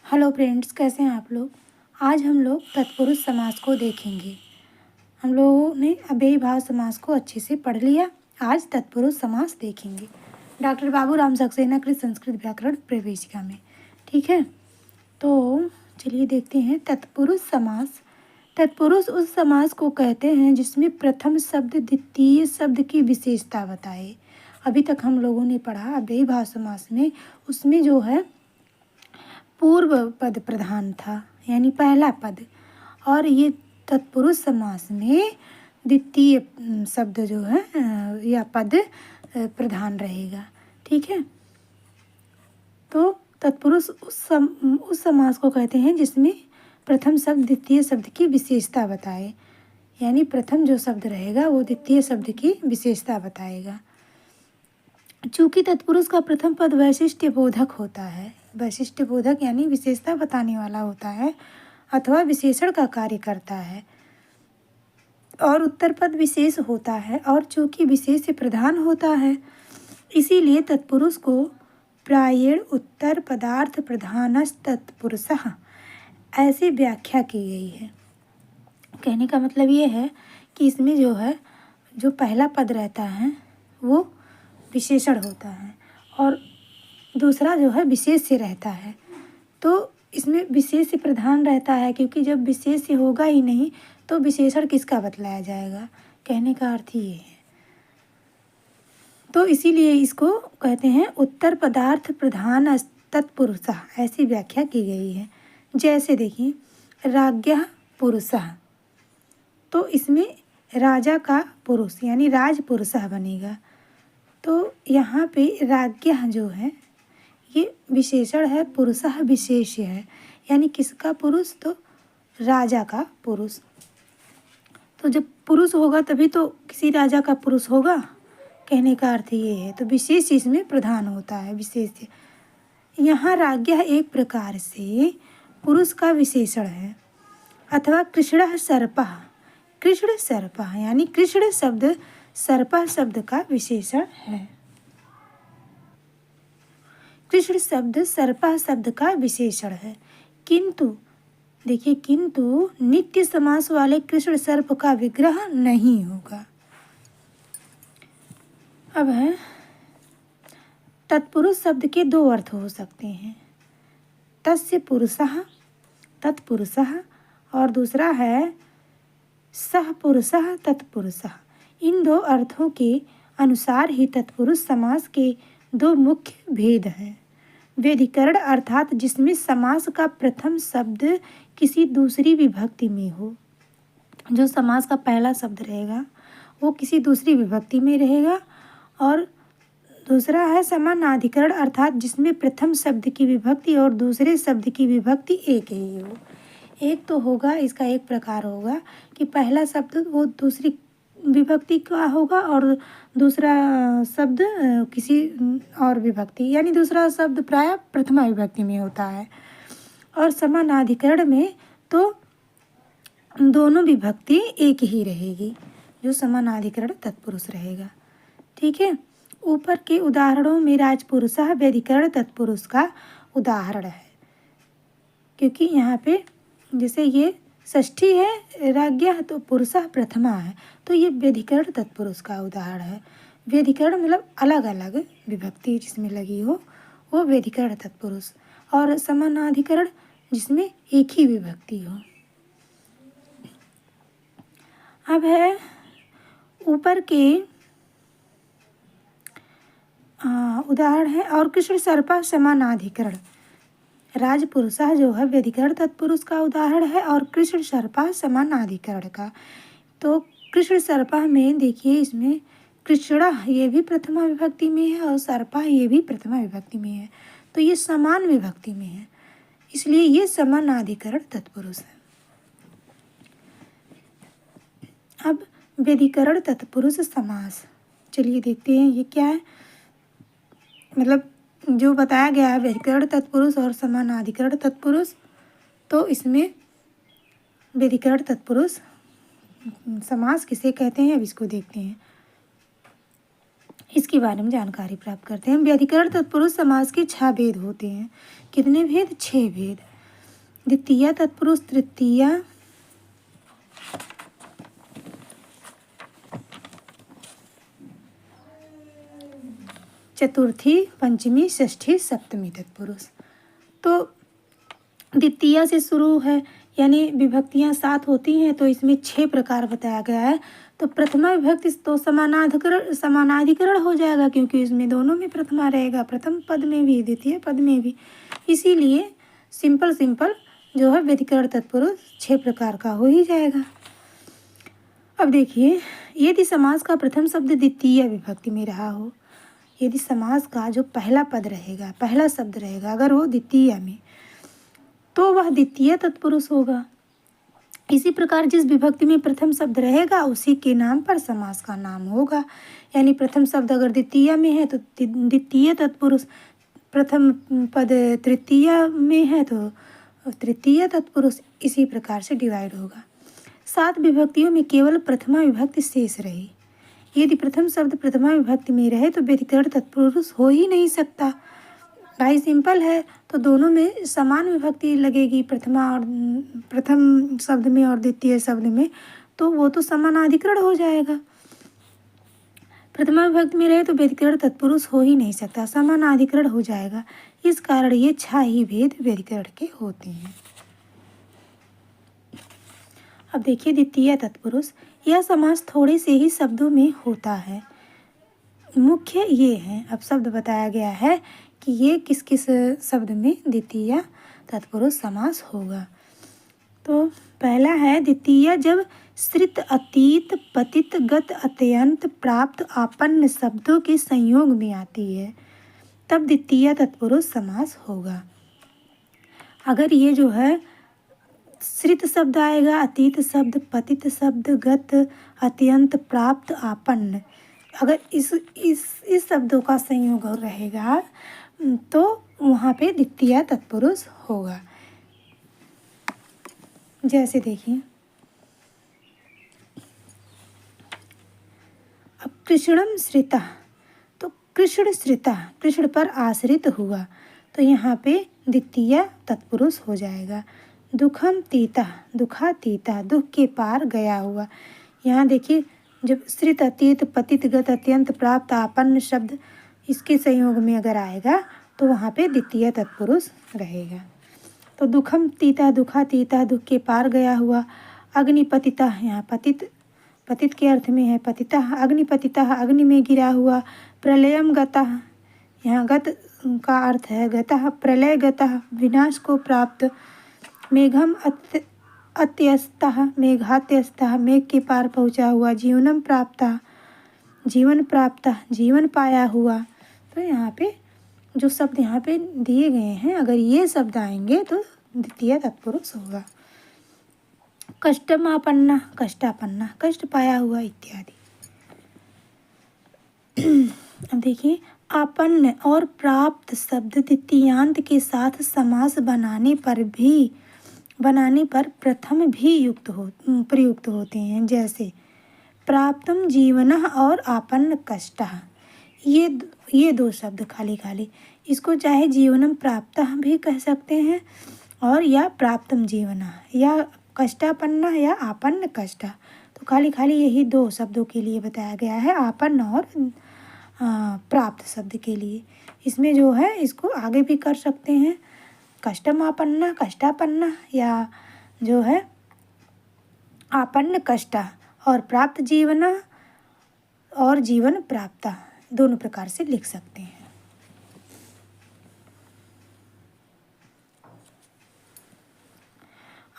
Hello friends, कैसे हैं आप लोग। आज हम लोग तत्पुरुष समास को देखेंगे। हम लोगों ने अव्ययीभाव समास को अच्छे से पढ़ लिया। आज तत्पुरुष समास देखेंगे डॉक्टर बाबूराम सक्सेना कृत संस्कृत व्याकरण प्रवेशिका में। ठीक है, तो चलिए देखते हैं तत्पुरुष समास। तत्पुरुष उस समास को कहते हैं जिसमें प्रथम शब्द द्वितीय शब्द की विशेषता बताए। अभी तक हम लोगों ने पढ़ा अव्ययीभाव समास में, उसमें जो है पूर्व पद प्रधान था, यानी पहला पद, और ये तत्पुरुष समास में द्वितीय शब्द जो है या पद प्रधान रहेगा। ठीक है, तो तत्पुरुष उस समास को कहते हैं जिसमें प्रथम शब्द द्वितीय शब्द की विशेषता बताए, यानी प्रथम जो शब्द रहेगा वो द्वितीय शब्द की विशेषता बताएगा। चूँकि तत्पुरुष का प्रथम पद वैशिष्ट्य बोधक होता है, वैशिष्ट्य बोधक यानी विशेषता बताने वाला होता है अथवा विशेषण का कार्य करता है, और उत्तर पद विशेष होता है, और चूँकि विशेष प्रधान होता है इसीलिए तत्पुरुष को प्रायेण उत्तर पदार्थ प्रधानस् तत्पुरुषः ऐसी व्याख्या की गई है। कहने का मतलब ये है कि इसमें जो है जो पहला पद रहता है वो विशेषण होता है और दूसरा जो है विशेष से रहता है। तो इसमें विशेष प्रधान रहता है, क्योंकि जब विशेष होगा ही नहीं तो विशेषण किसका बतलाया जाएगा। कहने का अर्थ ये है, तो इसीलिए इसको कहते हैं उत्तर पदार्थ प्रधान तत्पुरुषः, ऐसी व्याख्या की गई है। जैसे देखिए राज्ञः पुरुषः, तो इसमें राजा का पुरुष यानी राजपुरुषः बनेगा। तो यहाँ पे राज्ञः जो है ये विशेषण है, पुरुषः विशेष्य है, यानी किसका पुरुष, तो राजा का पुरुष। तो जब पुरुष होगा तभी तो किसी राजा का पुरुष होगा, कहने का अर्थ ये है। तो विशेष इसमें प्रधान होता है, विशेष। यहाँ राज्ञः एक प्रकार से पुरुष का विशेषण है। अथवा कृष्णः सर्पः, कृष्ण सर्पः यानी कृष्ण शब्द सर्पः शब्द का विशेषण है। कृष्ण शब्द सर्पः शब्द का विशेषण है। किंतु देखिए, किंतु नित्य समास वाले कृष्ण सर्प का विग्रह नहीं होगा। अब है तत्पुरुष शब्द के दो अर्थ हो सकते हैं, तस्य पुरुषः, तत्पुरुषः, और दूसरा है सह पुरुषः तत्पुरुषः। इन दो अर्थों के अनुसार ही तत्पुरुष समास के दो मुख्य भेद हैं। व्यधिकरण अर्थात जिसमें समास का प्रथम शब्द किसी दूसरी विभक्ति में हो, जो समास का पहला शब्द रहेगा वो किसी दूसरी विभक्ति में रहेगा, और दूसरा है समानाधिकरण अर्थात जिसमें प्रथम शब्द की विभक्ति और दूसरे शब्द की विभक्ति एक ही हो। एक तो होगा, इसका एक प्रकार होगा कि पहला शब्द वो दूसरी विभक्ति का होगा और दूसरा शब्द किसी और विभक्ति, यानी दूसरा शब्द प्रायः प्रथमा विभक्ति में होता है। और समानाधिकरण में तो दोनों विभक्ति एक ही रहेगी, जो समानाधिकरण तत्पुरुष रहेगा। ठीक है, ऊपर के उदाहरणों में राजपुरुषः व्यधिकरण तत्पुरुष का उदाहरण है, क्योंकि यहाँ पे जैसे ये षष्ठी है राज्ञः तो पुरुषः प्रथमा है, तो ये व्यधिकरण तत्पुरुष का उदाहरण है। व्यधिकरण मतलब अलग अलग विभक्ति जिसमें लगी हो वो व्यधिकरण तत्पुरुष, और समानाधिकरण जिसमें एक ही विभक्ति हो। अब है ऊपर के उदाहरण है, और कृष्ण सर्पः समानाधिकरण। राजपुरुषः जो है व्यधिकरण तत्पुरुष का उदाहरण है और कृष्ण सर्पः समानाधिकरण का। तो कृष्ण सर्पः में देखिए, इसमें कृष्णा ये भी प्रथमा विभक्ति में है और सर्पः ये भी प्रथमा विभक्ति में है, तो ये समान विभक्ति में है, इसलिए ये समानाधिकरण तत्पुरुष है। अब व्यधिकरण तत्पुरुष समास, चलिए देखते हैं ये क्या है। मतलब जो बताया गया है व्यधिकरण तत्पुरुष और समानाधिकरण तत्पुरुष, तो इसमें व्यधिकरण तत्पुरुष समास किसे कहते हैं अब इसको देखते हैं, इसके बारे में जानकारी प्राप्त करते हैं। व्यधिकरण तत्पुरुष समास के 6 भेद होते हैं। कितने भेद? 6 भेद। द्वितीया तत्पुरुष, तृतीया, चतुर्थी, पंचमी, षष्ठी, सप्तमी तत्पुरुष। तो द्वितीया से शुरू है, यानी विभक्तियाँ 7 होती हैं, तो इसमें 6 प्रकार बताया गया है। तो प्रथमा विभक्ति तो समानाधिकरण हो जाएगा, क्योंकि इसमें दोनों में प्रथमा रहेगा, प्रथम पद में भी द्वितीय पद में भी। इसीलिए सिंपल जो है व्यधिकरण तत्पुरुष 6 प्रकार का हो ही जाएगा। अब देखिए, यदि समास का प्रथम शब्द द्वितीय विभक्ति में रहा हो, यदि समास का जो पहला पद रहेगा, पहला शब्द रहेगा, अगर वो द्वितीय में, तो वह द्वितीय तत्पुरुष होगा। इसी प्रकार जिस विभक्ति में प्रथम शब्द रहेगा उसी के नाम पर समास का नाम होगा। यानी प्रथम शब्द अगर द्वितीय में है तो द्वितीय तत्पुरुष, प्रथम पद तृतीय में है तो तृतीय तत्पुरुष। इसी प्रकार से डिवाइड होगा। 7 विभक्तियों में केवल प्रथमा विभक्ति शेष रही। यदि प्रथम शब्द प्रथमा विभक्ति में रहे तो व्यधिकरण तत्पुरुष हो ही नहीं सकता। भाई सिंपल है, तो दोनों में समान विभक्ति लगेगी, प्रथम शब्द में और द्वितीय शब्द में, तो वो तो समानाधिकरण हो जाएगा। प्रथमा विभक्ति में रहे तो व्यधिकरण तत्पुरुष हो ही नहीं सकता, समानाधिकरण हो जाएगा। इस कारण ये 6 ही भेद व्यधिकरण के होते हैं। अब देखिए द्वितीय तत्पुरुष, यह समास थोड़े से ही शब्दों में होता है। मुख्य ये है, अब शब्द बताया गया है कि ये किस किस शब्द में द्वितीय तत्पुरुष समास होगा। तो पहला है द्वितीय जब श्रित, अतीत, पतित, गत, अत्यंत, प्राप्त, आपन्न शब्दों के संयोग में आती है, तब द्वितीय तत्पुरुष समास होगा। अगर ये जो है श्रित शब्द आएगा, अतीत शब्द, पतित शब्द, गत, अत्यंत, प्राप्त, आपन्न, अगर इस शब्दों का संयोग रहेगा तो वहाँ पे द्वितीय तत्पुरुष होगा। जैसे देखिए, अब कृष्णम श्रिता, तो कृष्ण श्रिता, कृष्ण पर आश्रित हुआ, तो यहाँ पे द्वितीय तत्पुरुष हो जाएगा। दुखम तीता, दुखातीता, दुख के पार गया हुआ। यहाँ देखिए, जब श्रित, अतीत, पतित, गत, अत्यंत, प्राप्त, आपन्न शब्द इसके संयोग में अगर आएगा तो वहाँ पे द्वितीय तत्पुरुष रहेगा। तो दुखम तीता, दुखातीता, दुख के पार गया हुआ। अग्निपतिता, यहाँ पतित के अर्थ में है पतिता, अग्निपतिता, अग्नि में गिरा हुआ। प्रलयम गतः, यहाँ गत का अर्थ है गतः, प्रलय गतः, विनाश को प्राप्त। मेघम अत्यस्तः, मेघात्यस्तः, मेघ के पार पहुँचा हुआ। जीवनम प्राप्तः, जीवन प्राप्त, जीवन पाया हुआ। तो यहाँ पे जो शब्द यहाँ पे दिए गए हैं, अगर ये शब्द आएंगे तो द्वितीय तत्पुरुष होगा। कष्टमापन्ना, कष्टापन्ना, कष्ट पाया हुआ इत्यादि। अब देखिए, आपन्न और प्राप्त शब्द द्वितीयांत के साथ समास बनाने पर प्रथम भी प्रयुक्त होते हैं। जैसे प्राप्तम जीवनः और आपन्न कष्टः, ये 2 शब्द खाली, इसको चाहे जीवनम प्राप्तः भी कह सकते हैं और या प्राप्तम जीवनः, या कष्टापन्ना या आपन्न कष्टः। तो खाली यही 2 शब्दों के लिए बताया गया है, आपन्न और प्राप्त शब्द के लिए। इसमें जो है इसको आगे भी कर सकते हैं, कष्टमापन्ना, कष्टापन्ना, या जो है आपन्न कष्टा और प्राप्त जीवन और जीवन प्राप्ता, दोनों प्रकार से लिख सकते हैं।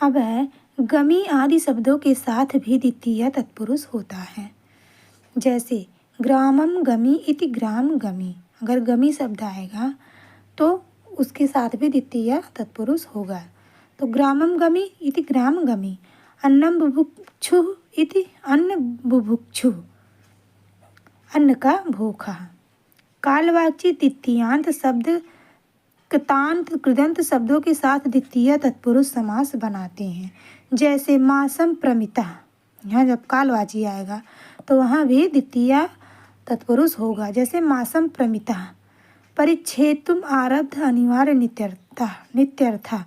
अब है गमी आदि शब्दों के साथ भी द्वितीय तत्पुरुष होता है। जैसे ग्रामम गमी इति ग्राम गमी, अगर गमी शब्द आएगा तो उसके साथ भी द्वितीय तत्पुरुष होगा। तो ग्रामम गमी इति ग्राम गमी। अन्नम बुभुक्षु इति अन्न बुभुक्षु, अन्न का भूखा। कालवाची द्वितीयांत शब्द कृतांत कृदंत शब्दों के साथ द्वितीय तत्पुरुष समास बनाते हैं। जैसे मासम प्रमिता, यहाँ जब कालवाची आएगा तो वहाँ भी द्वितीय तत्पुरुष होगा। जैसे मासम प्रमिता। परिच्छेदुम आरब्ध अनिवार्य नित्यर्था,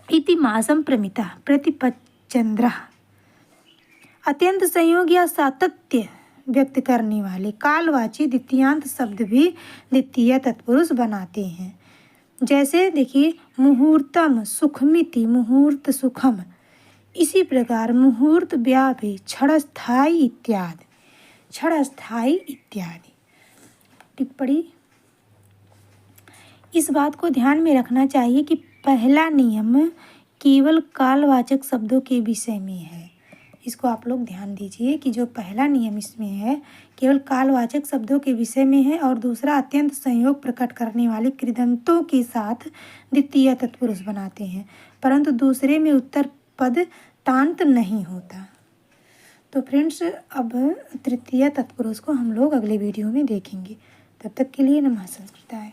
इति मासम प्रमिता प्रतिपचंद्र। अत्यंत संयोग या सातत्य व्यक्त करने वाले कालवाची द्वितीयांत शब्द भी द्वितीय तत्पुरुष बनाते हैं। जैसे देखिए मुहूर्तम सुखमिति मुहूर्त सुखम, इसी प्रकार मुहूर्त व्यापी क्षणस्थायी इत्यादि क्षणस्थायी इत्यादि। टिप्पणी, इस बात को ध्यान में रखना चाहिए कि पहला नियम केवल कालवाचक शब्दों के विषय में है। इसको आप लोग ध्यान दीजिए कि जो पहला नियम इसमें है केवल कालवाचक शब्दों के विषय में है, और दूसरा अत्यंत संयोग प्रकट करने वाले कृदंतों के साथ द्वितीय तत्पुरुष बनाते हैं, परंतु दूसरे में उत्तर पद तांत नहीं होता। तो फ्रेंड्स, अब तृतीय तत्पुरुष को हम लोग अगले वीडियो में देखेंगे। तब तक के लिए नमः संस्कृताय।